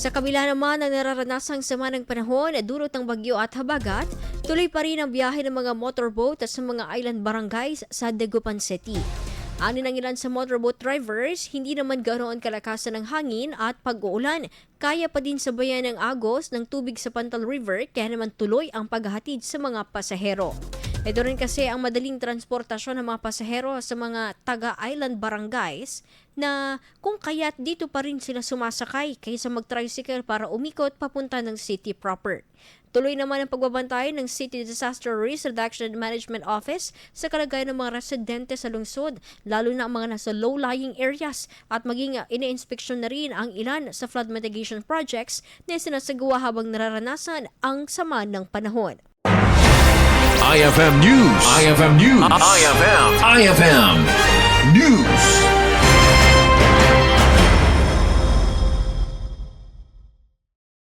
Sa kabila naman ng nararanasang sama ng panahon at dulot ng bagyo at habagat, tuloy pa rin ang biyahe ng mga motorboat at sa mga island barangays sa Dagupan City. Ani ng ilan sa motorboat drivers, hindi naman ganoon kalakasan ng hangin at pag-uulan. Kaya pa din sabayan ng agos ng tubig sa Pantal River kaya naman tuloy ang paghahatid sa mga pasahero. Ito rin kasi ang madaling transportasyon ng mga pasahero sa mga taga-island barangays na kung kaya't dito pa rin sila sumasakay kaysa mag-tricycle para umikot papunta ng city proper. Tuloy naman ang pagbabantay ng City Disaster Risk Reduction and Management Office sa kalagayan ng mga residente sa lungsod, lalo na ang mga nasa low-lying areas at maging ine-inspeksyon na rin ang ilan sa flood mitigation projects na sinasagawa habang nararanasan ang sama ng panahon. IFM News. IFM News. IFM News.